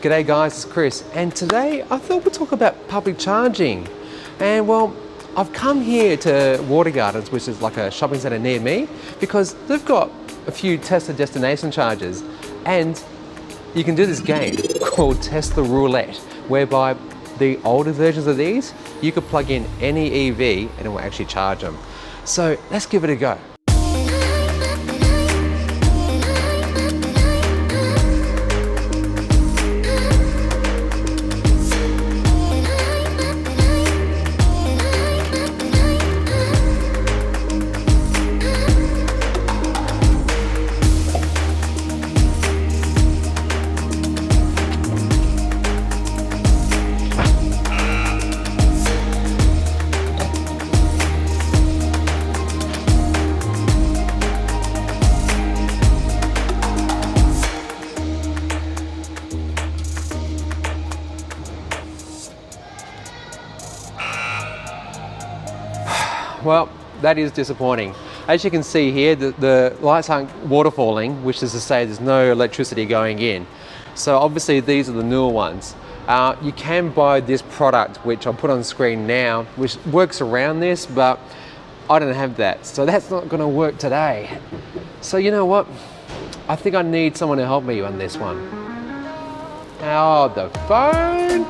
G'day guys, it's Chris, and today I thought we'd talk about public charging. And well, I've come here to Water Gardens, which is like a shopping centre near me, because they've got a few Tesla destination chargers, and you can do this game called Tesla Roulette, whereby the older versions of these, you could plug in any EV and it will actually charge them. So let's give it a go. Well, that is disappointing. As you can see here, the lights aren't waterfalling, which is to say there's no electricity going in. So obviously these are the newer ones. You can buy this product, which I'll put on screen now, which works around this, but I don't have that. So that's not gonna work today. So you know what? I think I need someone to help me on this one. Oh, the phone.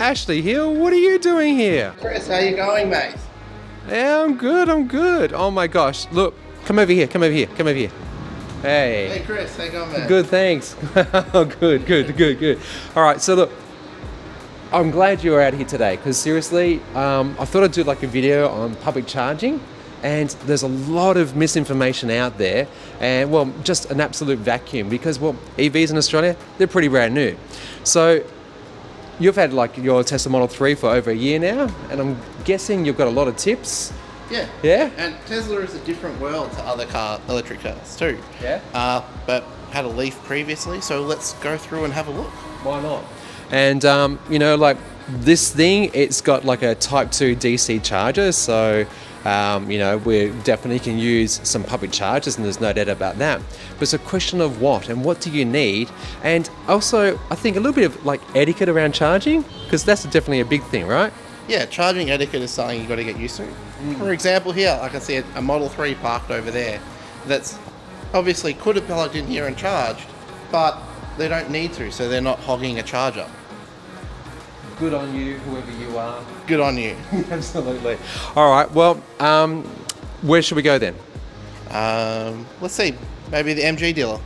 Ashley Hill, what are you doing here? Chris, how you going, mate? Yeah, I'm good. Oh my gosh, look, come over here. Hey. Hey Chris, how you going, man? Good, thanks. Good. All right, so look, I'm glad you were out here today, because seriously, I thought I'd do like a video on public charging, and there's a lot of misinformation out there, and well, just an absolute vacuum, because well, EVs in Australia, they're pretty brand new. So you've had like your Tesla Model 3 for over a year now, and I'm guessing you've got a lot of tips. Yeah. And Tesla is a different world to other electric cars too. Yeah. But had a Leaf previously, so let's go through and have a look. Why not? And you know, like this thing, it's got like a Type 2 DC charger, so you know, we definitely can use some public chargers, and there's no doubt about that. But it's a question of what, and what do you need? And also, I think a little bit of like etiquette around charging, because that's definitely a big thing, right? Yeah, charging etiquette is something you've got to get used to. For example, here, I can see a Model 3 parked over there that's obviously could have plugged in here and charged, but they don't need to, so they're not hogging a charger. Good on you, whoever you are. Good on you. Absolutely. All right, well, where should we go then? Let's see, maybe the MG dealer.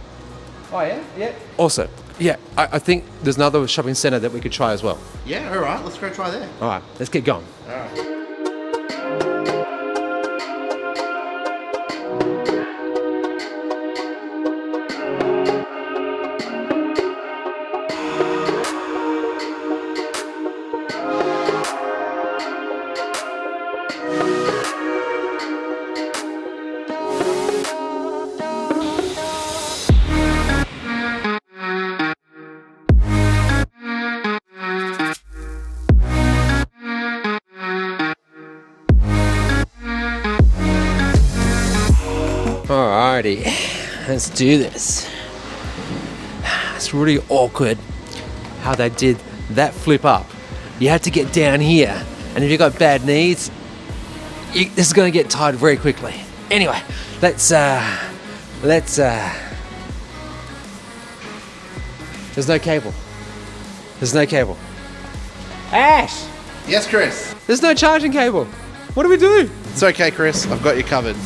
Oh yeah? Yeah. Also, yeah, I think there's another shopping centre that we could try as well. Yeah, all right, let's go try there. All right, let's get going. All right. Alrighty, let's do this. It's really awkward how they did that flip up. You had to get down here, and if you got bad knees, this is going to get tired very quickly. Anyway, let's there's no cable. Ash! Yes, Chris. There's no charging cable. What do we do? It's okay, Chris. I've got you covered.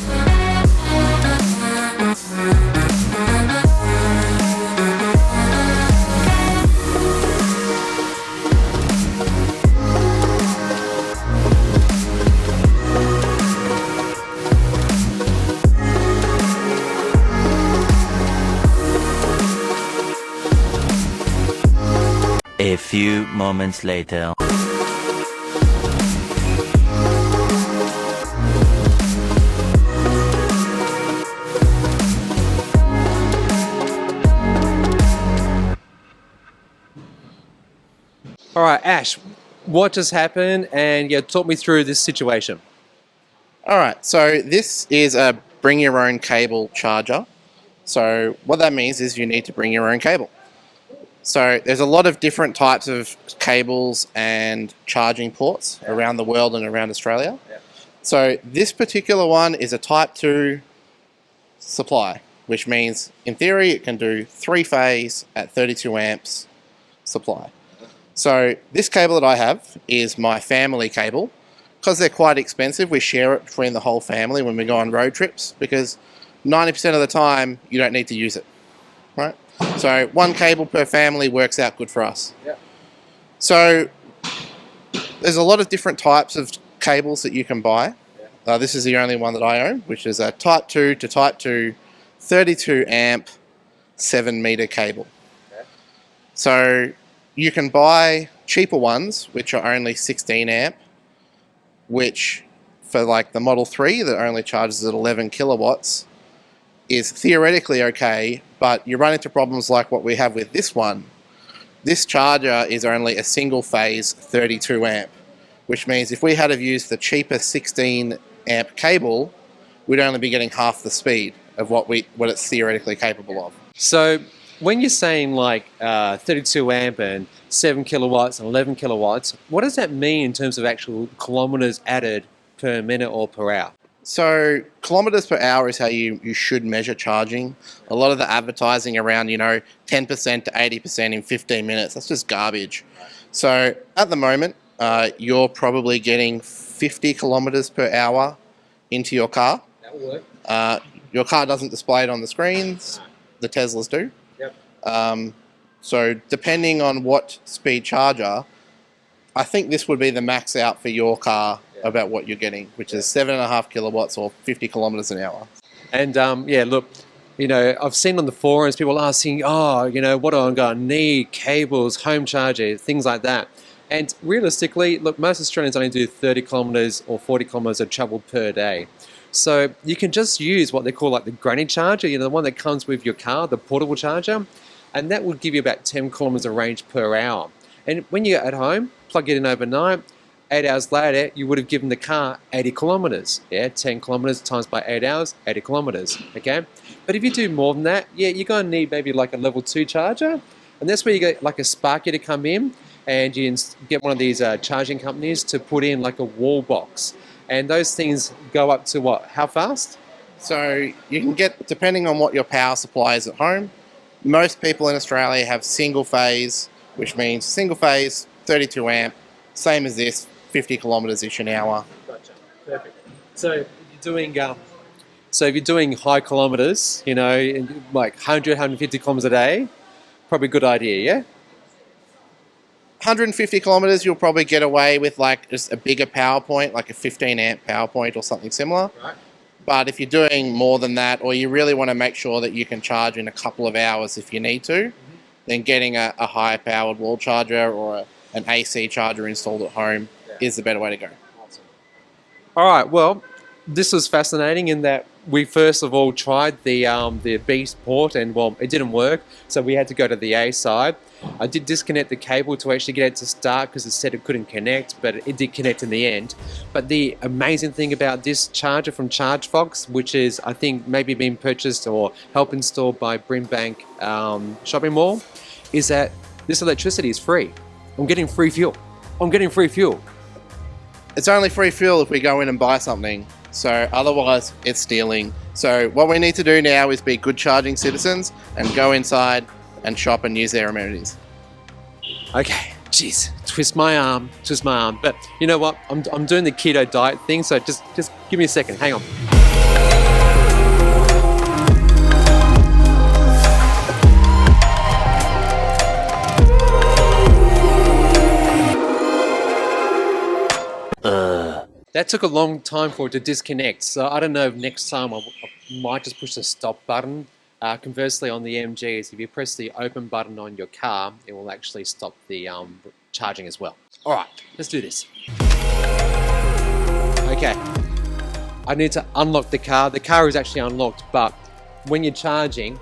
A few moments later. All right, Ash, what just happened? And yeah, talk me through this situation. All right, so this is a bring your own cable charger. So what that means is you need to bring your own cable. So there's a lot of different types of cables and charging ports around the world and around Australia. So this particular one is a type 2 supply, which means in theory it can do 3-phase at 32 amps supply. So this cable that I have is my family cable. Because they're quite expensive, we share it between the whole family when we go on road trips, because 90% of the time you don't need to use it, right? So one cable per family works out good for us. So there's a lot of different types of cables that you can buy. This is the only one that I own, which is a type 2 to type 2 32 amp 7 meter cable. So you can buy cheaper ones which are only 16 amp, which for like the Model 3 that only charges at 11 kilowatts is theoretically okay, but you run into problems like what we have with this one. This charger is only a single phase 32 amp, which means if we had have used the cheaper 16 amp cable, we'd only be getting half the speed of what it's theoretically capable of. So when you're saying like 32 amp and 7 kilowatts and 11 kilowatts, what does that mean in terms of actual kilometers added per minute or per hour? So kilometers per hour is how you should measure charging. A lot of the advertising around, 10% to 80% in 15 minutes, that's just garbage. So at the moment, you're probably getting 50 kilometers per hour into your car. That will work. Your car doesn't display it on the screens. The Teslas do. So depending on what speed charger, I think this would be the max out for your car about what you're getting, which is 7.5 kilowatts or 50 kilometers an hour. And look, I've seen on the forums people asking, what am I going to need? Cables, home charger, things like that. And realistically, look, most Australians only do 30 kilometers or 40 kilometers of travel per day. So you can just use what they call like the granny charger, the one that comes with your car, the portable charger, and that will give you about 10 kilometers of range per hour. And when you're at home, plug it in overnight, 8 hours later, you would have given the car 80 kilometers. 10 kilometers times by 8 hours, 80 kilometers, okay? But if you do more than that, you're going to need maybe like a level 2 charger, and that's where you get like a Sparky to come in, and you get one of these charging companies to put in like a wall box. And those things go up to what? How fast? So you can get, depending on what your power supply is at home, most people in Australia have single phase, which means single phase, 32 amp, same as this, 50 kilometers-ish an hour. Gotcha. Perfect. So if you're doing high kilometers, like 100, 150 kilometers a day, probably a good idea, yeah? 150 kilometers, you'll probably get away with like just a bigger power point, like a 15 amp power point or something similar. Right. But if you're doing more than that, or you really want to make sure that you can charge in a couple of hours if you need to, then getting a higher powered wall charger or an AC charger installed at home is the better way to go. Awesome. All right, well, this was fascinating in that we first of all tried the Beast port and, well, it didn't work, so we had to go to the A side. I did disconnect the cable to actually get it to start because it said it couldn't connect, but it did connect in the end. But the amazing thing about this charger from ChargeFox, which is I think maybe being purchased or help installed by Brimbank shopping mall, is that this electricity is free. I'm getting free fuel. It's only free fuel if we go in and buy something. So otherwise it's stealing. So what we need to do now is be good charging citizens and go inside and shop and use their amenities. Okay, jeez, twist my arm. But you know what? I'm doing the keto diet thing, so just give me a second. Hang on. That took a long time for it to disconnect, so I don't know if next time I might just push the stop button. Conversely, on the MGs, if you press the open button on your car, it will actually stop the charging as well. All right, let's do this. Okay, I need to unlock the car. The car is actually unlocked, but when you're charging,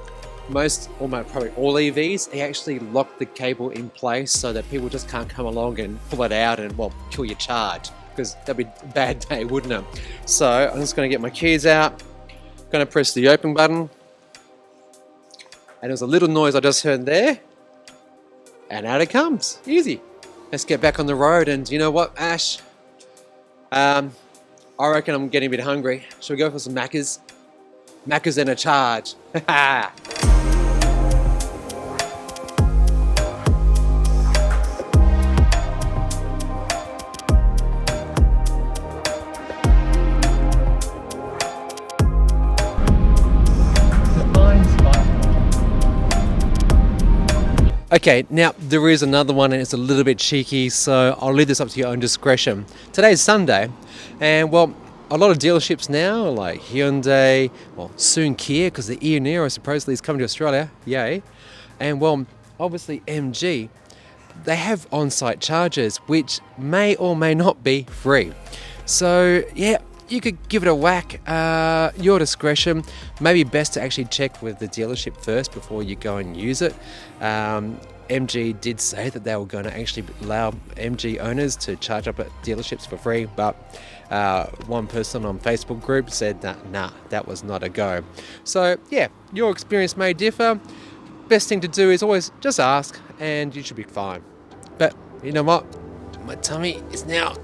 probably all EVs, they actually lock the cable in place so that people just can't come along and pull it out and, well, kill your charge, because that'd be a bad day, wouldn't it? So I'm just going to get my keys out. Gonna press the open button. And there's a little noise I just heard there. And out it comes. Easy. Let's get back on the road. And you know what, Ash? I reckon I'm getting a bit hungry. Should we go for some Maccas? Maccas and a charge. Okay, now there is another one and it's a little bit cheeky, so I'll leave this up to your own discretion. Today's Sunday, and well, a lot of dealerships now, like Hyundai, well, soon Kia, because the e-Niro supposedly is coming to Australia, yay. And well, obviously MG, they have on-site chargers, which may or may not be free. So yeah, you could give it a whack, your discretion. Maybe best to actually check with the dealership first before you go and use it. MG did say that they were going to actually allow MG owners to charge up at dealerships for free, but one person on Facebook group said nah, that was not a go. So yeah, your experience may differ. Best thing to do is always just ask and you should be fine. But you know what? My tummy is now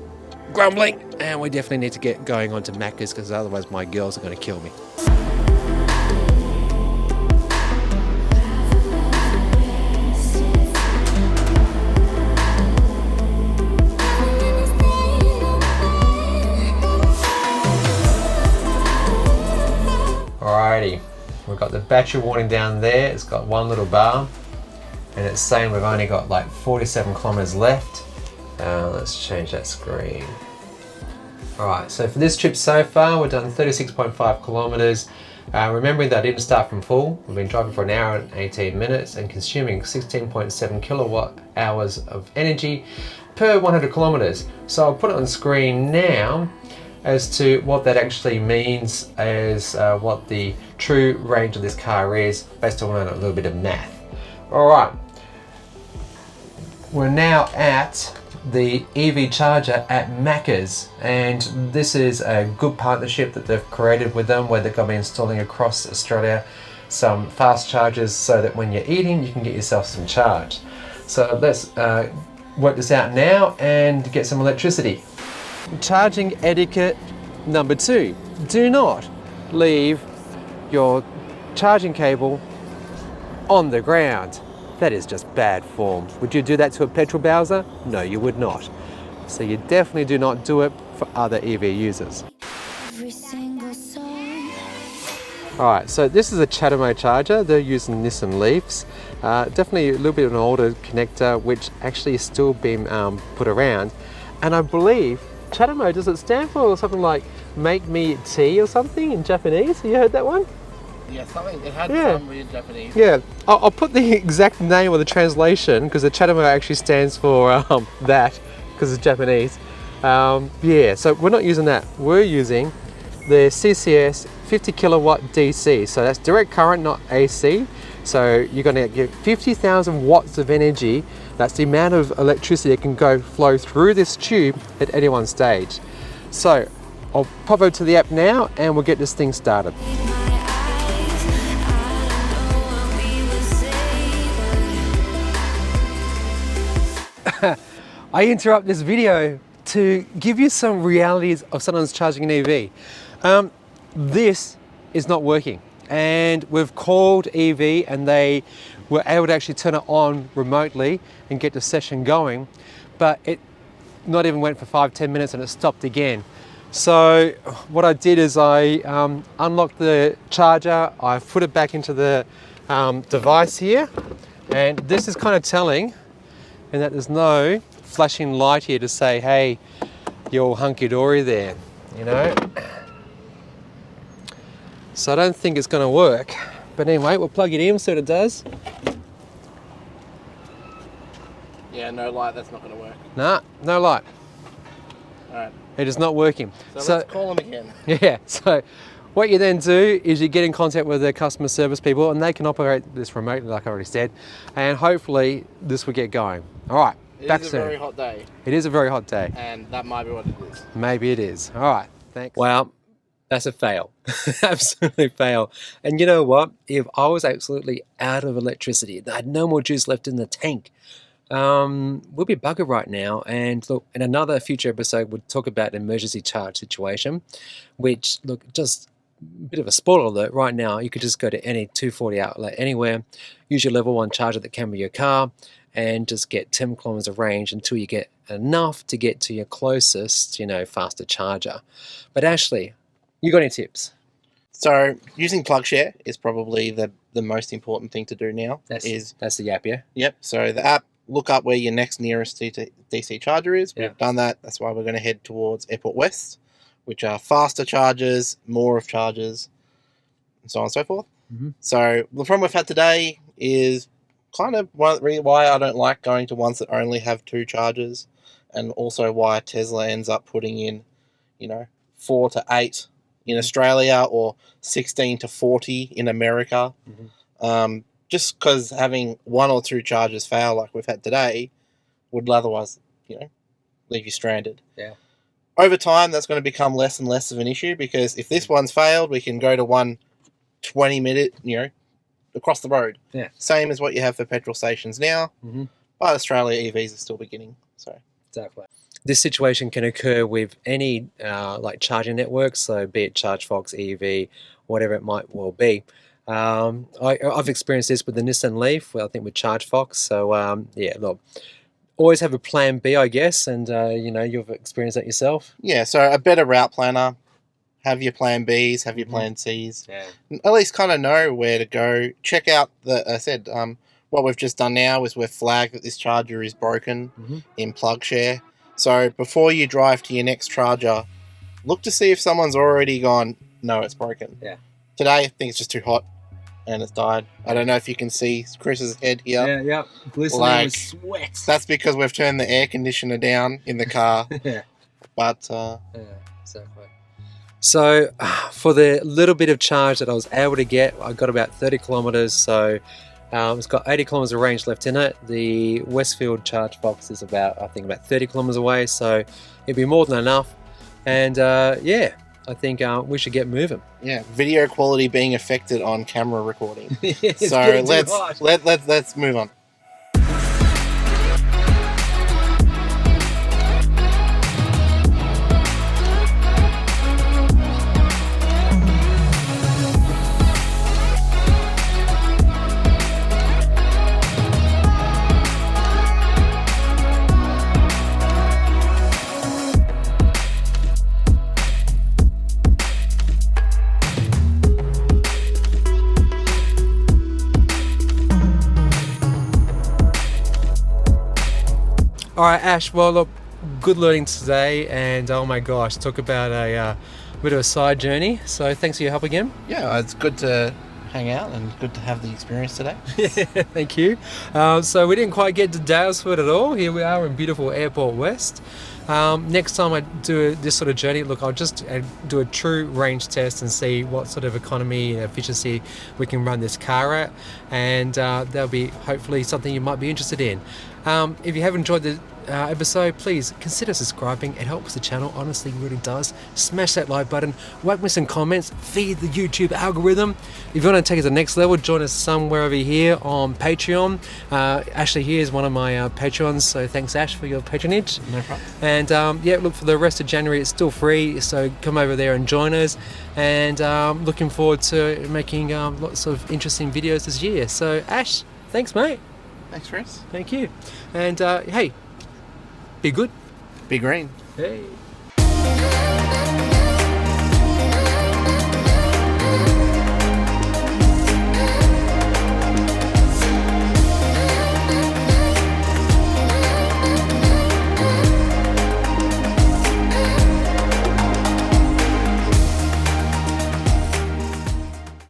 grumbling and we definitely need to get going on to Macca's because otherwise my girls are going to kill me. Alrighty, we've got the battery warning down there. It's got one little bar and it's saying we've only got like 47 kilometers left. Let's change that screen. Alright, so for this trip so far, we've done 36.5 kilometers. Remembering that I didn't start from full, we've been driving for an hour and 18 minutes and consuming 16.7 kilowatt hours of energy per 100 kilometers. So I'll put it on screen now as to what that actually means, as what the true range of this car is, based on a little bit of math. Alright, we're now at the EV charger at Macca's, and this is a good partnership that they've created with them, where they're going to be installing across Australia some fast chargers so that when you're eating you can get yourself some charge. So let's work this out now and get some electricity. Charging etiquette number 2. Do not leave your charging cable on the ground. That is just bad form. Would you do that to a petrol Bowser? No, you would not. So you definitely do not do it for other EV users. Alright, so this is a Chatamo charger. They're using Nissan Leafs. Definitely a little bit of an older connector, which actually is still being put around. And I believe Chatamo, does it stand for something like make me tea or something in Japanese? Have you heard that one? Yeah, something. It had some weird Japanese. Yeah, I'll put the exact name or the translation, because the Chatamo actually stands for that, because it's Japanese. Yeah, so we're not using that. We're using the CCS 50 kilowatt DC. So that's direct current, not AC. So you're going to get 50,000 watts of energy. That's the amount of electricity that can flow through this tube at any one stage. So I'll pop over to the app now and we'll get this thing started. I interrupt this video to give you some realities of someone's charging an EV. This is not working, and we've called EV and they were able to actually turn it on remotely and get the session going, but it not even went for 5-10 minutes and it stopped again. So what I did is I unlocked the charger, I put it back into the device here, and this is kind of telling, and that there's no flashing light here to say, hey, you're all hunky-dory there, you know? So I don't think it's gonna work. But anyway, we'll plug it in, see what it does. Yeah, no light, that's not gonna work. Nah, no light. Alright. It is not working. So let's call them again. Yeah, so what you then do is you get in contact with the customer service people and they can operate this remotely, like I already said, and hopefully this will get going. All right, back soon. It is a very hot day. It is a very hot day. And that might be what it is. Maybe it is. All right, thanks. Well, That's a fail. Absolutely fail. And you know what? If I was absolutely out of electricity, I had no more juice left in the tank, we'll be buggered right now. And look, in another future episode, we'll talk about an emergency charge situation, which, look, just a bit of a spoiler alert right now, you could just go to any 240 outlet anywhere, use your level 1 charger that can be your car, and just get 10 kilometers of range until you get enough to get to your closest, faster charger. But Ashley, you got any tips? So using PlugShare is probably the most important thing to do now. That's the app, yeah? Yep. So the app, look up where your next nearest DC charger is. Yeah. We've done that. That's why we're going to head towards Airport West, which are faster chargers, more of chargers, and so on and so forth. Mm-hmm. So the problem we've had today is kind of one of the reasons why I don't like going to ones that only have 2 chargers, and also why Tesla ends up putting in, 4 to 8 in Australia or 16 to 40 in America. Mm-hmm. Just because having 1 or 2 chargers fail like we've had today would otherwise, leave you stranded. Yeah. Over time, that's going to become less and less of an issue, because if this one's failed, we can go to one 20-minute, across the road. Yeah. Same as what you have for petrol stations now. Mm-hmm. But Australia EVs are still beginning. So Exactly. This situation can occur with any charging network, so be it ChargeFox, EV, whatever it might well be. I've experienced this with the Nissan Leaf, I think with ChargeFox. So look, always have a plan B, I guess, and you've experienced that yourself. Yeah, so a better route planner. Have your plan Bs, have your plan Cs. Yeah. At least kind of know where to go. Check out what we've just done now is we've flagged that this charger is broken in PlugShare. So before you drive to your next charger, look to see if someone's already gone, no, it's broken. Yeah. Today, I think it's just too hot and it's died. I don't know if you can see Chris's head here. Yeah. Glistening with sweat. That's because we've turned the air conditioner down in the car. Yeah. But yeah, exactly. So for the little bit of charge that I was able to get, I got about 30 kilometers. So it's got 80 kilometers of range left in it. The Westfield charge box is about 30 kilometers away. So it'd be more than enough. And I think we should get moving. Yeah, video quality being affected on camera recording. So let's move on. All right, Ash, well, look, good learning today, and oh my gosh, talk about a bit of a side journey. So thanks for your help again. Yeah, it's good to hang out and good to have the experience today. Thank you. So we didn't quite get to Daylesford at all. Here we are in beautiful Airport West. Next time I do this sort of journey, look, I'll just do a true range test and see what sort of economy and efficiency we can run this car at, and that'll be hopefully something you might be interested in. If you have enjoyed the episode, please consider subscribing. It helps the channel, honestly, really does. Smash that like button, whack me some comments, feed the YouTube algorithm. If you want to take it to the next level, join us somewhere over here on Patreon. Ashley here is one of my patrons, so thanks, Ash, for your patronage. No problem. And look, for the rest of January, it's still free, so come over there and join us. And looking forward to making lots of interesting videos this year. So Ash, thanks, mate. Thanks, Chris. Thank you. And hey, be good. Be green. Hey.